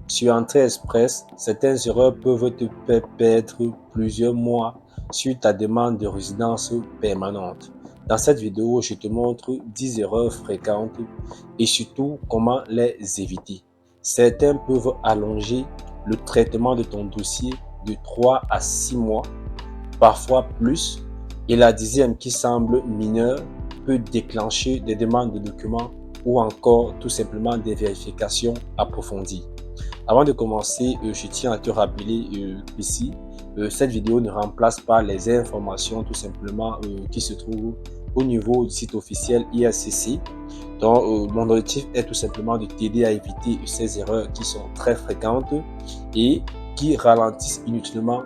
Sur Entrée Express, certaines erreurs peuvent te faire perdre plusieurs mois sur ta demande de résidence permanente. Dans cette vidéo, je te montre 10 erreurs fréquentes et surtout comment les éviter. Certains peuvent allonger le traitement de ton dossier de 3 à 6 mois, parfois plus, et la 10e qui semble mineure peut déclencher des demandes de documents ou encore tout simplement des vérifications approfondies. Avant de commencer, je tiens à te rappeler qu'ici, cette vidéo ne remplace pas les informations tout simplement qui se trouvent au niveau du site officiel ISCC. Donc, mon objectif est tout simplement de t'aider à éviter ces erreurs qui sont très fréquentes et qui ralentissent inutilement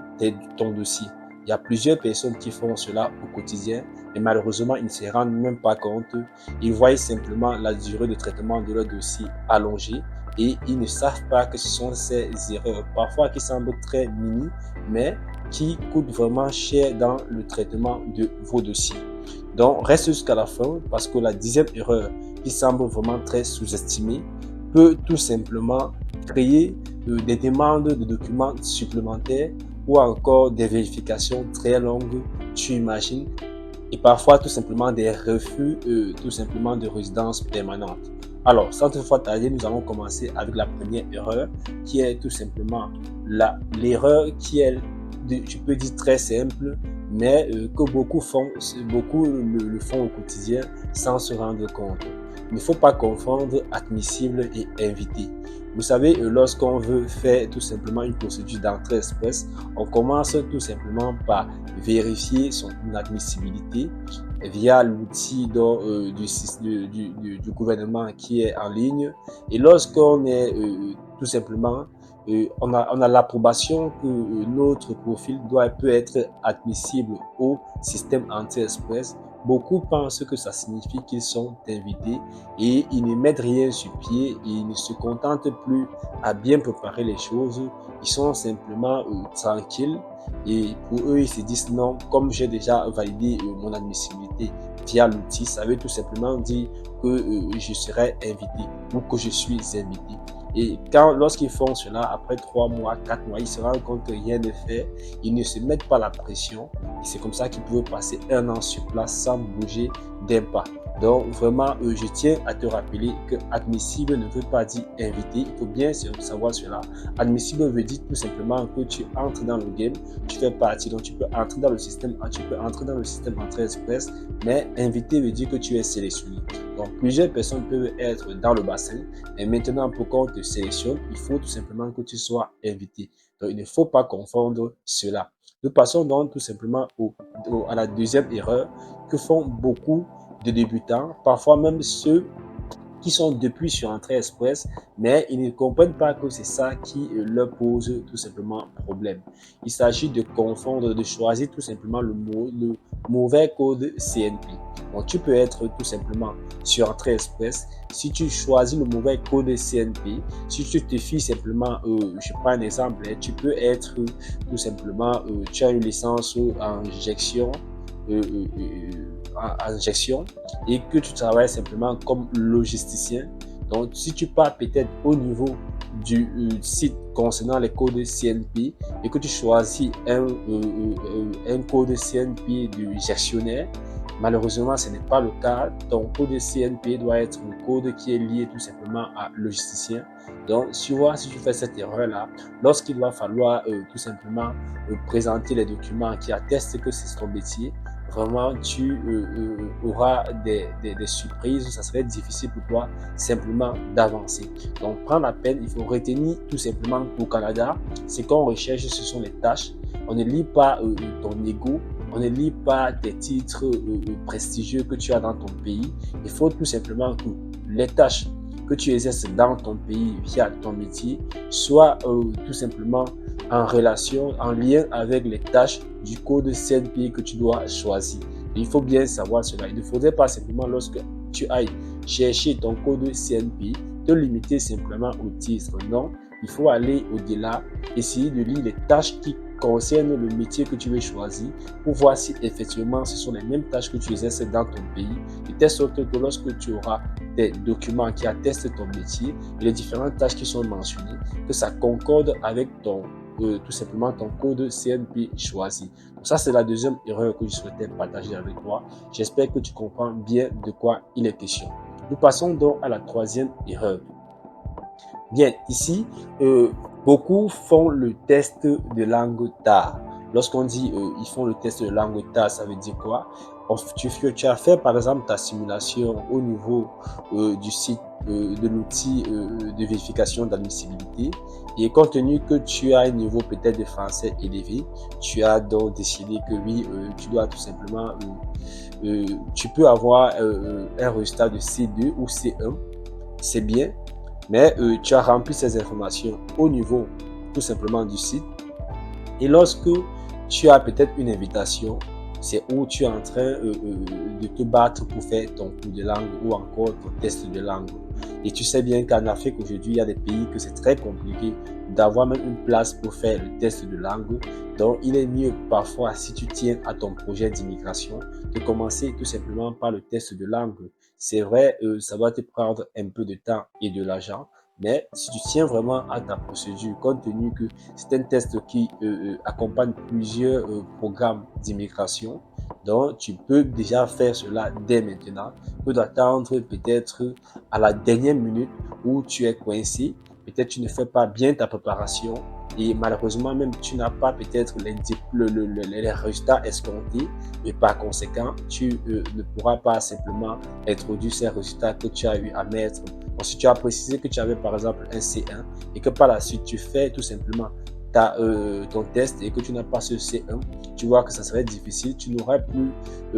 ton dossier. Il y a plusieurs personnes qui font cela au quotidien et malheureusement, ils ne se rendent même pas compte. Ils voient simplement la durée de traitement de leur dossier allongée et ils ne savent pas que ce sont ces erreurs, parfois qui semblent très mini, mais qui coûtent vraiment cher dans le traitement de vos dossiers. Donc, reste jusqu'à la fin parce que la 10e erreur qui semble vraiment très sous-estimée peut tout simplement créer des demandes de documents supplémentaires ou encore des vérifications très longues, tu imagines, et parfois tout simplement des refus tout simplement de résidence permanente. Alors, sans toutefois tarder, nous allons commencer avec la première erreur qui est tout simplement l'erreur qui est, je peux dire, très simple, mais que beaucoup le font au quotidien sans se rendre compte. Il ne faut pas confondre admissible et invité. Vous savez, lorsqu'on veut faire tout simplement une procédure d'entrée express, on commence tout simplement par vérifier son admissibilité via l'outil du gouvernement qui est en ligne. Et lorsqu'on est tout simplement, on a l'approbation que notre profil peut être admissible au système Entrée Express. Beaucoup pensent que ça signifie qu'ils sont invités et ils ne mettent rien sur pied, ils ne se contentent plus à bien préparer les choses, ils sont simplement tranquilles et pour eux ils se disent non, comme j'ai déjà validé mon admissibilité via l'outil, ça veut tout simplement dire que je serai invité ou que je suis invité. Et lorsqu'ils font cela, après 3 mois, 4 mois, ils se rendent compte que rien n'est fait, ils ne se mettent pas la pression et c'est comme ça qu'ils peuvent passer 1 an sur place sans bouger d'un pas. Donc vraiment, je tiens à te rappeler que admissible ne veut pas dire invité, il faut bien savoir cela. Admissible veut dire tout simplement que tu entres dans le game, tu fais partie, donc tu peux entrer dans le système, Entrée Express, mais invité veut dire que tu es sélectionné. Donc plusieurs personnes peuvent être dans le bassin et maintenant pour qu'on te sélectionne, il faut tout simplement que tu sois invité. Donc il ne faut pas confondre cela. Nous passons donc tout simplement à la deuxième erreur que font beaucoup de débutants, parfois même ceux qui sont depuis sur Entrée Express, mais ils ne comprennent pas que c'est ça qui leur pose tout simplement problème. Il s'agit de confondre, de choisir tout simplement le mauvais code CNP. Donc, tu peux être tout simplement sur Entrée Express. Si tu choisis le mauvais code CNP, si tu te fies simplement, je prends un exemple, tu peux être tout simplement, tu as une licence en gestion, et que tu travailles simplement comme logisticien. Donc, si tu pars peut-être au niveau du site concernant les codes CNP et que tu choisis un code CNP du gestionnaire, malheureusement, ce n'est pas le cas. Ton code CNP doit être le code qui est lié tout simplement à logisticien. Donc, tu vois, si tu fais cette erreur-là, lorsqu'il va falloir tout simplement présenter les documents qui attestent que c'est ton métier, vraiment, tu auras des surprises. Ça serait difficile pour toi simplement d'avancer. Donc, prends la peine. Il faut retenir tout simplement qu'au Canada, ce qu'on recherche, ce sont les tâches. On ne lit pas ton ego. On ne lit pas tes titres prestigieux que tu as dans ton pays. Il faut tout simplement que les tâches que tu exerces dans ton pays via ton métier soient tout simplement en relation, en lien avec les tâches du code CNP que tu dois choisir. Et il faut bien savoir cela. Il ne faudrait pas simplement lorsque tu ailles chercher ton code CNP, te limiter simplement au titre. Non, il faut aller au-delà, essayer de lire les tâches qui concerne le métier que tu veux choisir pour voir si effectivement ce sont les mêmes tâches que tu exerces dans ton pays, de telle sorte que lorsque tu auras des documents qui attestent ton métier et les différentes tâches qui sont mentionnées, que ça concorde avec tout simplement ton code CNP choisi. Donc ça, c'est la deuxième erreur que je souhaitais partager avec toi. J'espère que tu comprends bien de quoi il est question. Nous passons donc à la troisième erreur. Bien, ici, beaucoup font le test de langue tard. Lorsqu'on dit ils font le test de langue tard, ça veut dire quoi? Tu as fait par exemple ta simulation au niveau du site de l'outil de vérification d'admissibilité et compte tenu que tu as un niveau peut-être de français élevé, tu as donc décidé que oui, tu dois tout simplement, tu peux avoir un résultat de C2 ou C1, c'est bien, mais tu as rempli ces informations au niveau tout simplement du site et lorsque tu as peut-être une invitation, c'est où tu es en train de te battre pour faire ton cours de langue ou encore ton test de langue. Et tu sais bien qu'en Afrique aujourd'hui, il y a des pays que c'est très compliqué d'avoir même une place pour faire le test de langue. Donc, il est mieux parfois, si tu tiens à ton projet d'immigration, de commencer tout simplement par le test de langue. C'est vrai, ça va te prendre un peu de temps et de l'argent, mais si tu tiens vraiment à ta procédure, compte tenu que c'est un test qui accompagne plusieurs programmes d'immigration, donc tu peux déjà faire cela dès maintenant, que d'attendre peut-être à la dernière minute où tu es coincé, peut-être tu ne fais pas bien ta préparation et malheureusement même tu n'as pas peut-être les résultats escomptés et par conséquent tu ne pourras pas simplement introduire ces résultats que tu as eu à mettre. Donc, si tu as précisé que tu avais par exemple un C1 et que par la suite tu fais tout simplement ton test et que tu n'as pas ce C1, tu vois que ça serait difficile, tu n'aurais plus,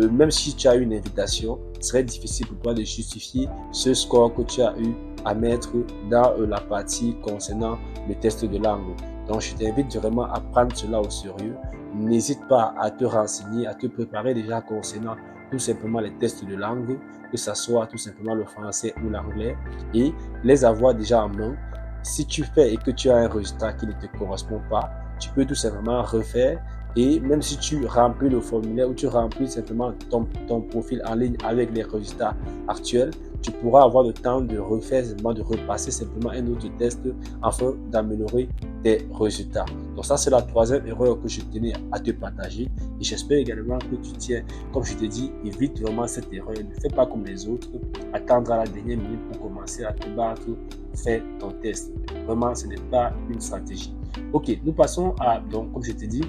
même si tu as eu une invitation, ce serait difficile pour toi de justifier ce score que tu as eu à mettre dans la partie concernant le test de langue. Donc je t'invite vraiment à prendre cela au sérieux. N'hésite pas à te renseigner, à te préparer déjà concernant tout simplement les tests de langue, que ce soit tout simplement le français ou l'anglais, et les avoir déjà en main. Si tu fais et que tu as un résultat qui ne te correspond pas, tu peux tout simplement refaire et même si tu remplis le formulaire ou tu remplis simplement ton profil en ligne avec les résultats actuels, tu pourras avoir le temps de refaire, de repasser simplement un autre test afin d'améliorer tes résultats. Donc ça, c'est la troisième erreur que je tenais à te partager et j'espère également que tu tiens, comme je te dis, évite vraiment cette erreur. Ne fais pas comme les autres, attendre à la dernière minute pour commencer à te battre, faire ton test. Vraiment, ce n'est pas une stratégie. Ok, nous passons à, donc comme je te dis,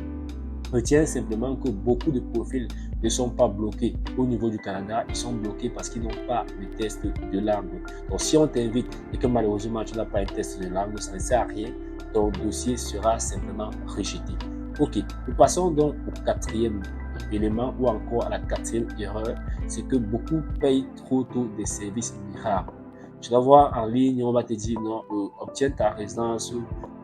retiens simplement que beaucoup de profils ne sont pas bloqués au niveau du Canada, ils sont bloqués parce qu'ils n'ont pas de test de langue. Donc si on t'invite et que malheureusement tu n'as pas un test de langue, ça ne sert à rien, ton dossier sera simplement rejeté. Ok, nous passons donc au quatrième élément ou encore à la quatrième erreur, c'est que beaucoup payent trop tôt des services miracles. Tu vas voir en ligne, on va te dire non, obtiens ta résidence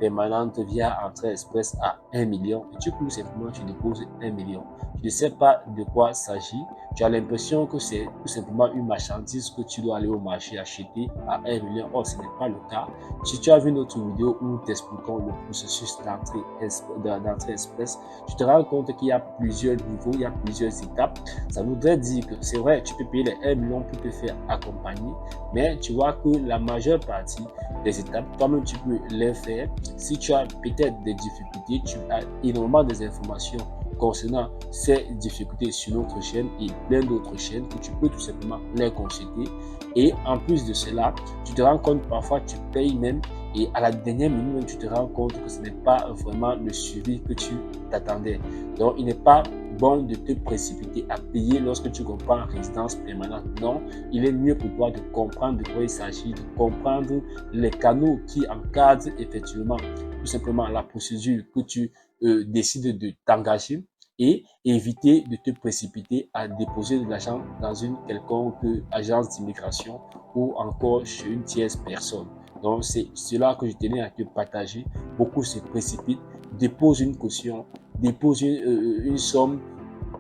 permanente via Entrée Express à 1 million et tu peux simplement tu déposes 1 million. Tu ne sais pas de quoi il s'agit. Tu as l'impression que c'est tout simplement une marchandise que tu dois aller au marché acheter à 1 million. Or, ce n'est pas le cas. Si tu as vu notre vidéo où nous t'expliquons le processus d'entrée express, tu te rends compte qu'il y a plusieurs niveaux, il y a plusieurs étapes. Ça voudrait dire que c'est vrai, tu peux payer les 1 million pour te faire accompagner, mais tu vois que la majeure partie des étapes, toi-même tu peux les faire. Si tu as peut-être des difficultés, tu as énormément des informations concernant ces difficultés sur notre chaîne et plein d'autres chaînes que tu peux tout simplement les consulter. Et en plus de cela, tu te rends compte parfois tu payes même et à la dernière minute, tu te rends compte que ce n'est pas vraiment le suivi que tu t'attendais. Donc, il n'est pas bon de te précipiter à payer lorsque tu comprends résidence permanente. Non, il est mieux pour toi de comprendre de quoi il s'agit, de comprendre les canaux qui encadrent effectivement tout simplement la procédure que tu décides de t'engager et éviter de te précipiter à déposer de l'argent dans une quelconque agence d'immigration ou encore chez une tierce personne. Donc, c'est cela que je tenais à te partager. Beaucoup se précipitent, déposent une caution, déposent une somme.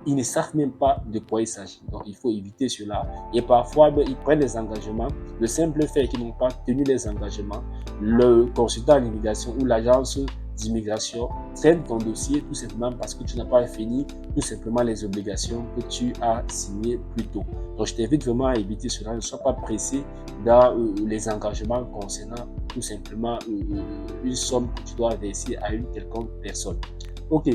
Ils ne savent même pas de quoi il s'agit. Donc, il faut éviter cela. Et parfois, ils prennent des engagements. Le simple fait qu'ils n'ont pas tenu les engagements, le consultant en immigration ou l'agence d'immigration traîne ton dossier tout simplement parce que tu n'as pas fini tout simplement les obligations que tu as signées plus tôt. Donc, je t'invite vraiment à éviter cela. Ne sois pas pressé dans les engagements concernant tout simplement une somme que tu dois verser à une quelconque personne. Ok,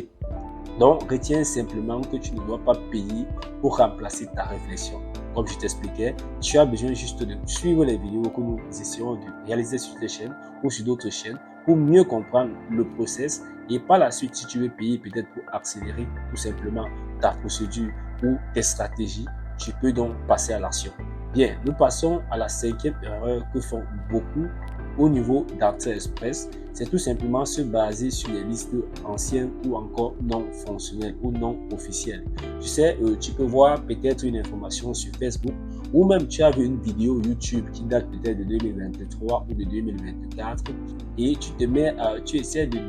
donc retiens simplement que tu ne dois pas payer pour remplacer ta réflexion. Comme je t'expliquais, tu as besoin juste de suivre les vidéos que nous essayons de réaliser sur cette chaîne ou sur d'autres chaînes pour mieux comprendre le process et par la suite, si tu veux payer peut-être pour accélérer tout simplement ta procédure ou tes stratégies, tu peux donc passer à l'action. Bien, nous passons à la cinquième erreur que font beaucoup au niveau d'Accès Express. C'est tout simplement se baser sur les listes anciennes ou encore non fonctionnelles ou non officielles. Tu sais, tu peux voir peut-être une information sur Facebook ou même tu as vu une vidéo YouTube qui date peut-être de 2023 ou de 2024 et tu te mets tu essaies de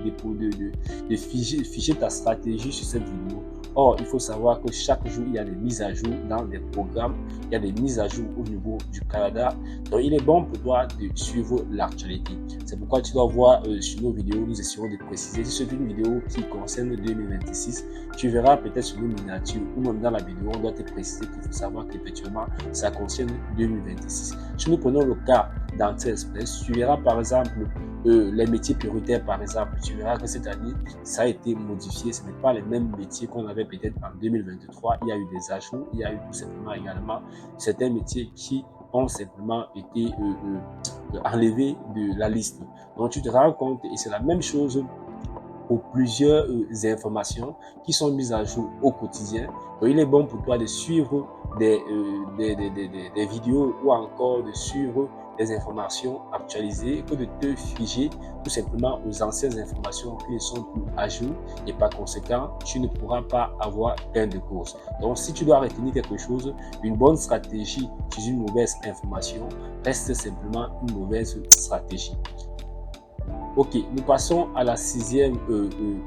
figer ta stratégie sur cette vidéo. Or, il faut savoir que chaque jour, il y a des mises à jour dans des programmes, il y a des mises à jour au niveau du Canada. Donc, il est bon pour toi de suivre l'actualité. C'est pourquoi tu dois voir sur nos vidéos, nous essayons de préciser. Si c'est une vidéo qui concerne 2026, tu verras peut-être sur nos miniatures ou même dans la vidéo, on doit te préciser qu'il faut savoir qu'effectivement, ça concerne 2026. Si nous prenons le cas d'Accès Express, tu verras par exemple les métiers prioritaires, par exemple, tu verras que cette année, ça a été modifié. Ce n'est pas les mêmes métiers qu'on avait peut-être en 2023. Il y a eu des ajouts, il y a eu tout simplement également certains métiers qui ont simplement été enlevés de la liste. Donc, tu te rends compte, et c'est la même chose pour plusieurs informations qui sont mises à jour au quotidien. Donc, il est bon pour toi de suivre des vidéos ou encore de suivre des informations actualisées que de te figer tout simplement aux anciennes informations qui ne sont plus à jour et par conséquent, tu ne pourras pas avoir gain de cause. Donc, si tu dois retenir quelque chose, une bonne stratégie sur une mauvaise information reste simplement une mauvaise stratégie. Ok, nous passons à la sixième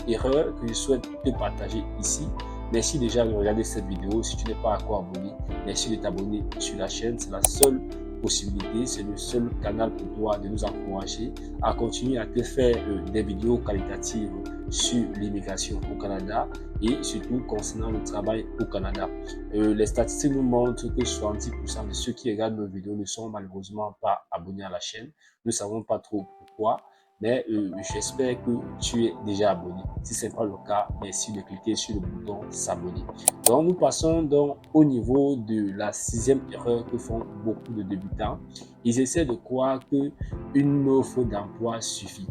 erreur que je souhaite te partager ici. Merci déjà de regarder cette vidéo. Si tu n'es pas encore abonné, merci de t'abonner sur la chaîne. C'est la seule possibilité, c'est le seul canal pour toi de nous encourager à continuer à te faire des vidéos qualitatives sur l'immigration au Canada et surtout concernant le travail au Canada. Les statistiques nous montrent que 70% de ceux qui regardent nos vidéos ne sont malheureusement pas abonnés à la chaîne. Nous ne savons pas trop pourquoi. Mais j'espère que tu es déjà abonné. Si ce n'est pas le cas, merci de cliquer sur le bouton s'abonner. Donc, nous passons donc au niveau de la sixième erreur que font beaucoup de débutants. Ils essaient de croire qu'une offre d'emploi suffit.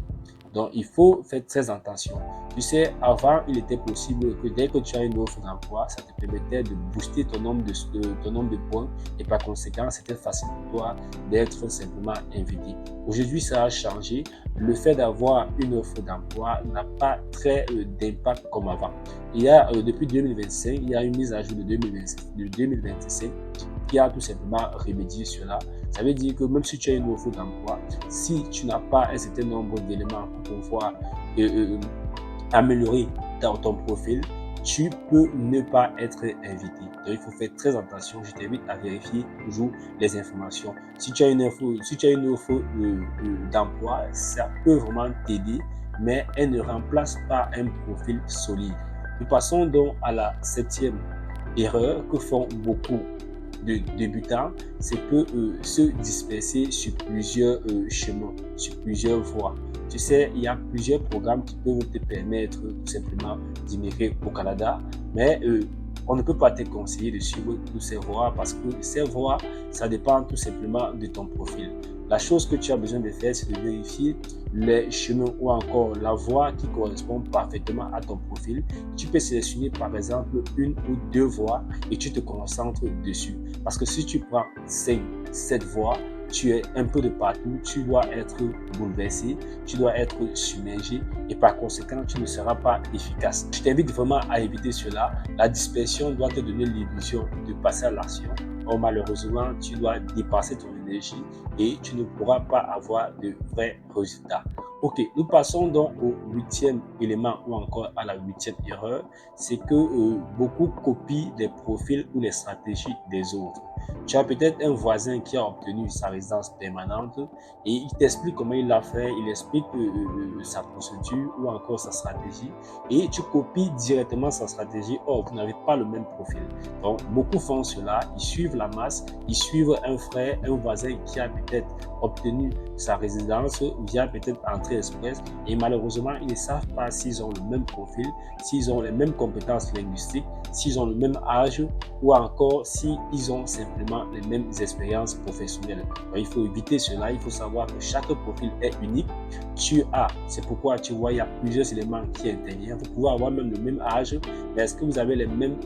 Donc, il faut faire très attention. Tu sais, avant, il était possible que dès que tu as une offre d'emploi, ça te permettait de booster ton nombre de points et par conséquent, c'était facile pour toi d'être simplement invité. Aujourd'hui, ça a changé. Le fait d'avoir une offre d'emploi n'a pas très d'impact comme avant. Il y a, depuis 2025, il y a une mise à jour de 2025 qui a tout simplement remédié cela. Ça veut dire que même si tu as une offre d'emploi, si tu n'as pas un certain nombre d'éléments pour pouvoir améliorer ton profil, tu peux ne pas être invité. Donc, il faut faire très attention. Je t'invite à vérifier toujours les informations. Si tu as une offre d'emploi, ça peut vraiment t'aider, mais elle ne remplace pas un profil solide. Nous passons donc à la septième erreur que font beaucoup de débutants, c'est que se disperser sur plusieurs chemins, sur plusieurs voies. Tu sais, il y a plusieurs programmes qui peuvent te permettre tout simplement d'immigrer au Canada, mais on ne peut pas te conseiller de suivre toutes ces voies parce que ces voies, ça dépend tout simplement de ton profil. La chose que tu as besoin de faire, c'est de vérifier les chemins ou encore la voie qui correspond parfaitement à ton profil. Tu peux sélectionner par exemple une ou deux voies et tu te concentres dessus. Parce que si tu prends 5, 7 voies, tu es un peu de partout, tu dois être bouleversé, tu dois être submergé et par conséquent, tu ne seras pas efficace. Je t'invite vraiment à éviter cela. La dispersion doit te donner l'illusion de passer à l'action. Or, malheureusement, tu dois dépasser ton énergie et tu ne pourras pas avoir de vrais résultats. Ok, nous passons donc au huitième élément ou encore à la huitième erreur, c'est que beaucoup copient les profils ou les stratégies des autres. Tu as peut-être un voisin qui a obtenu sa résidence permanente et il t'explique comment il l'a fait, il explique sa procédure ou encore sa stratégie et tu copies directement sa stratégie. Or, vous n'avez pas le même profil. Donc, beaucoup font cela, ils suivent la masse, ils suivent un frère, un voisin qui a peut-être obtenu sa résidence via peut-être entrée express et malheureusement, ils ne savent pas s'ils ont le même profil, s'ils ont les mêmes compétences linguistiques, s'ils ont le même âge ou encore s'ils ont simplement les mêmes expériences professionnelles. Donc, il faut éviter cela, il faut savoir que chaque profil est unique. C'est pourquoi tu vois, il y a plusieurs éléments qui interviennent. Vous pouvez avoir même le même âge, mais est-ce que vous avez les mêmes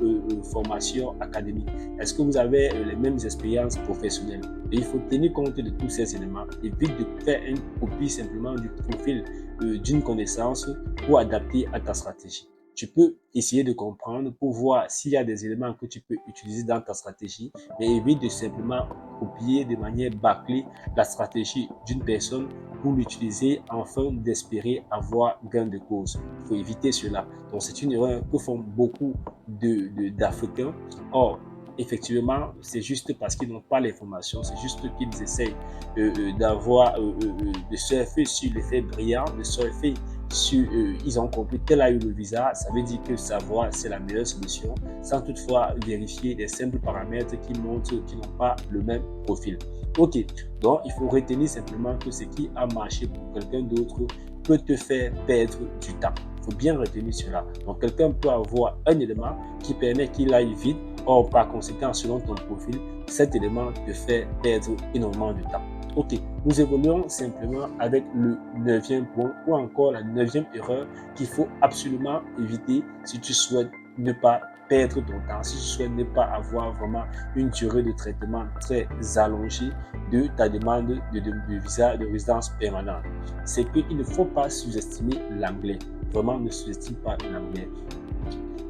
formations académiques? Est-ce que vous avez les mêmes expériences professionnelles? Et il faut tenir compte de tous ces éléments. Évite de faire une copie simplement du profil d'une connaissance pour adapter à ta stratégie. Tu peux essayer de comprendre pour voir s'il y a des éléments que tu peux utiliser dans ta stratégie, mais évite de simplement copier de manière bâclée la stratégie d'une personne pour l'utiliser afin d'espérer avoir gain de cause. Il faut éviter cela. Donc, c'est une erreur que font beaucoup d'Africains. Or, effectivement, c'est juste parce qu'ils n'ont pas les formations, c'est juste qu'ils essayent de surfer sur l'effet brillant, de surfer sur, ils ont compris tel a eu le visa, ça veut dire que savoir c'est la meilleure solution, sans toutefois vérifier des simples paramètres qui montrent qu'ils n'ont pas le même profil. Ok, donc il faut retenir simplement que ce qui a marché pour quelqu'un d'autre peut te faire perdre du temps. Il faut bien retenir cela. Donc quelqu'un peut avoir un élément qui permet qu'il aille vite. Or, par conséquent, selon ton profil, cet élément te fait perdre énormément de temps. Ok, nous évoluons simplement avec le 9e point ou encore la 9e erreur qu'il faut absolument éviter si tu souhaites ne pas perdre ton temps, si tu souhaites ne pas avoir vraiment une durée de traitement très allongée de ta demande de visa de résidence permanente. C'est qu'il ne faut pas sous-estimer l'anglais. Vraiment, ne sous-estime pas l'anglais.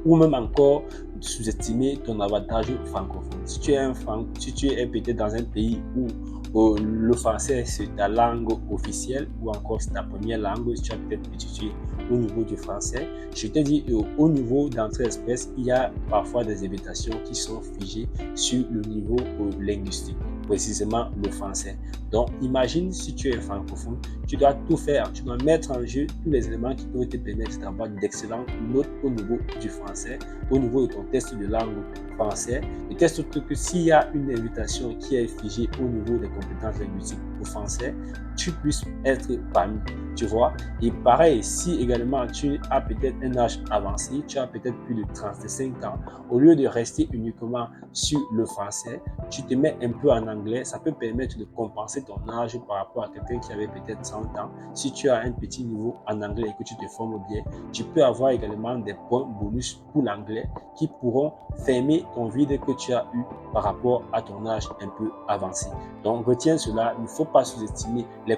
Ou même encore sous-estimer ton avantage francophone. Si tu es peut-être dans un pays où le français c'est ta langue officielle ou encore c'est ta première langue, si tu as peut-être étudié au niveau du français, je te dis au niveau d'entrée express, il y a parfois des invitations qui sont figées sur le niveau linguistique, précisément le français. Donc, imagine si tu es francophone, tu dois tout faire, tu dois mettre en jeu tous les éléments qui peuvent te permettre d'avoir d'excellentes notes au niveau du français, au niveau de ton test de langue français. Et test surtout que s'il y a une invitation qui est figée au niveau des compétences linguistiques au français, tu puisses être parmi, tu vois. Et pareil, si également tu as peut-être un âge avancé, tu as peut-être plus de 35 ans, au lieu de rester uniquement sur le français, tu te mets un peu en anglais, ça peut permettre de compenser ton âge par rapport à quelqu'un qui avait peut-être 100 ans. Si tu as un petit niveau en anglais et que tu te formes bien, tu peux avoir également des points bonus pour l'anglais qui pourront fermer ton vide que tu as eu par rapport à ton âge un peu avancé. Donc, retiens cela, il ne faut pas sous-estimer les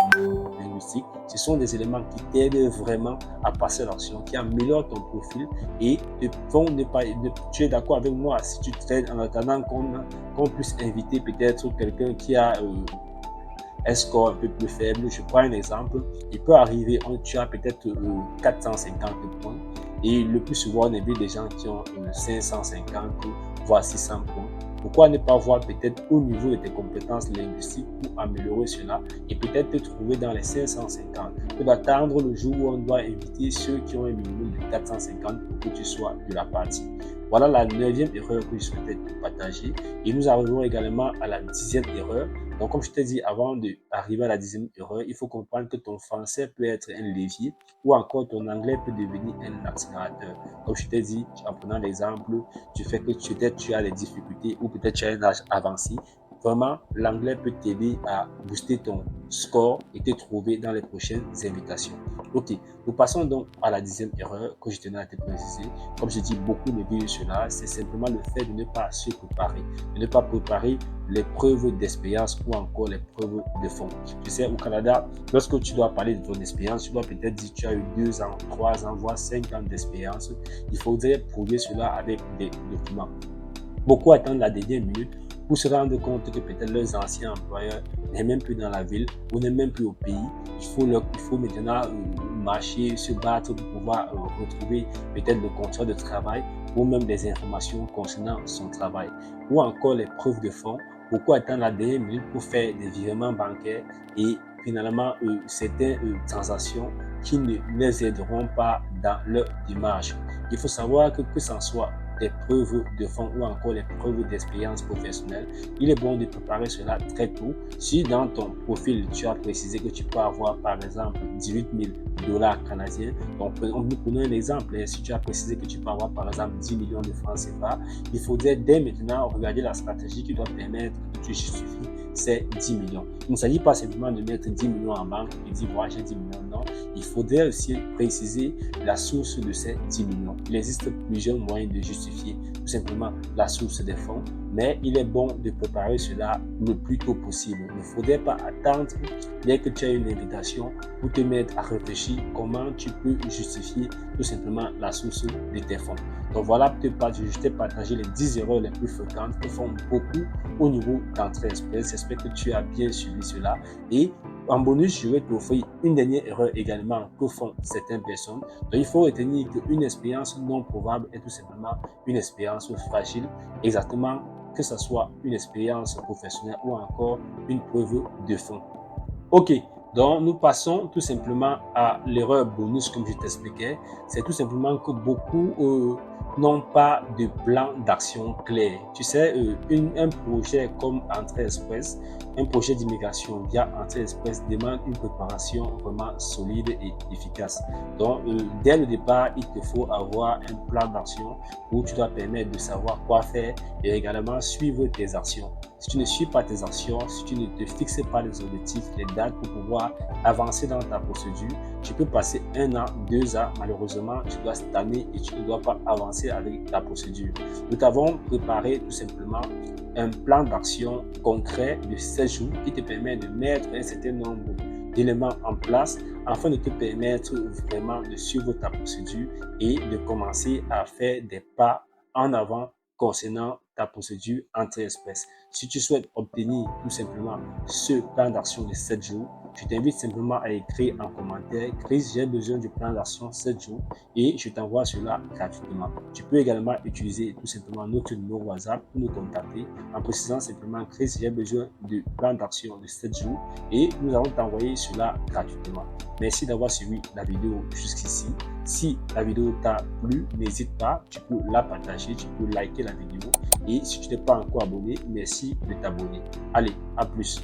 linguistiques. Ce sont des éléments qui t'aident vraiment à passer à l'action, qui améliorent ton profil et te font ne pas... Tu es d'accord avec moi si tu traites en attendant qu'on puisse inviter peut-être quelqu'un qui a un score un peu plus faible. Je prends un exemple. Il peut arriver, tu as peut-être 450 points et le plus souvent on invite des gens qui ont 550 voire 600 points. Pourquoi ne pas voir peut-être au niveau de tes compétences linguistiques pour améliorer cela et peut-être te trouver dans les 550 que d'attendre le jour où on doit inviter ceux qui ont un minimum de 450 pour que tu sois de la partie. Voilà la 9e erreur que je souhaitais te partager. Et nous arrivons également à la 10e erreur. Donc, comme je t'ai dit, avant d'arriver à la 10e erreur, il faut comprendre que ton français peut être un levier ou encore ton anglais peut devenir un accélérateur. Comme je t'ai dit, en prenant l'exemple du fait que peut-être tu as des difficultés ou peut-être tu as un âge avancé, vraiment, l'anglais peut t'aider à booster ton score et te trouver dans les prochaines invitations. Ok, nous passons donc à la 10e erreur que je tenais à te préciser. Comme je dis, beaucoup négligent cela, c'est simplement le fait de ne pas se préparer, de ne pas préparer les preuves d'expérience ou encore les preuves de fond. Tu sais, au Canada, lorsque tu dois parler de ton expérience, tu dois peut-être dire que tu as eu 2 ans, 3 ans, voire 5 ans d'expérience. Il faudrait prouver cela avec des documents. Beaucoup attendent la dernière minute pour se rendre compte que peut-être leurs anciens employeurs n'est même plus dans la ville ou n'est même plus au pays. Il faut maintenant marcher, se battre pour pouvoir retrouver peut-être le contrat de travail ou même des informations concernant son travail ou encore les preuves de fond beaucoup attendent la dernière minute pour faire des virements bancaires et finalement, certaines transactions qui ne les aideront pas dans leur démarche. Il faut savoir que ce soit des preuves de fonds ou encore les preuves d'expérience professionnelle, il est bon de préparer cela très tôt. Si dans ton profil, tu as précisé que tu peux avoir par exemple 18 000 $ canadiens, donc nous prenons un exemple, si tu as précisé que tu peux avoir par exemple 10 millions de francs CFA, il faudrait dès maintenant regarder la stratégie qui doit permettre que tu justifies ces 10 millions. Il ne s'agit pas simplement de mettre 10 millions en banque et dire moi j'ai 10 millions, non. Il faudrait aussi préciser la source de ces 10 millions. Il existe plusieurs moyens de justifier tout simplement la source des fonds, mais il est bon de préparer cela le plus tôt possible. Il ne faudrait pas attendre dès que tu as une invitation pour te mettre à réfléchir comment tu peux justifier tout simplement la source de tes fonds. Donc voilà, je t'ai partagé les 10 erreurs les plus fréquentes que font beaucoup au niveau d'entrée express. J'espère que tu as bien suivi cela. Et en bonus, je vais t'offrir une dernière erreur également que font certaines personnes. Donc il faut retenir qu'une expérience non probable est tout simplement une expérience fragile, exactement que ce soit une expérience professionnelle ou encore une preuve de fonds. Ok, donc nous passons tout simplement à l'erreur bonus comme je t'expliquais. C'est tout simplement que beaucoup n'ont pas de plan d'action clair. Tu sais, un projet comme Entrée Express, un projet d'immigration via Entrée Express demande une préparation vraiment solide et efficace. Donc, dès le départ, il te faut avoir un plan d'action où tu dois permettre de savoir quoi faire et également suivre tes actions. Si tu ne suis pas tes actions, si tu ne te fixes pas les objectifs, les dates pour pouvoir avancer dans ta procédure, tu peux passer 1 an, 2 ans, malheureusement, tu dois stagner et tu ne dois pas avancer avec ta procédure. Nous t'avons préparé tout simplement un plan d'action concret de 16 jours qui te permet de mettre un certain nombre d'éléments en place afin de te permettre vraiment de suivre ta procédure et de commencer à faire des pas en avant concernant ta procédure Entrée Express. Si tu souhaites obtenir tout simplement ce plan d'action de 7 jours, je t'invite simplement à écrire en commentaire « Chris, j'ai besoin du plan d'action 7 jours » et je t'envoie cela gratuitement. Tu peux également utiliser tout simplement notre numéro WhatsApp pour nous contacter en précisant simplement « Chris, j'ai besoin du plan d'action de 7 jours » et nous allons t'envoyer cela gratuitement. Merci d'avoir suivi la vidéo jusqu'ici. Si la vidéo t'a plu, n'hésite pas, tu peux la partager, tu peux liker la vidéo. Et si tu n'es pas encore abonné, merci de t'abonner. Allez, à plus.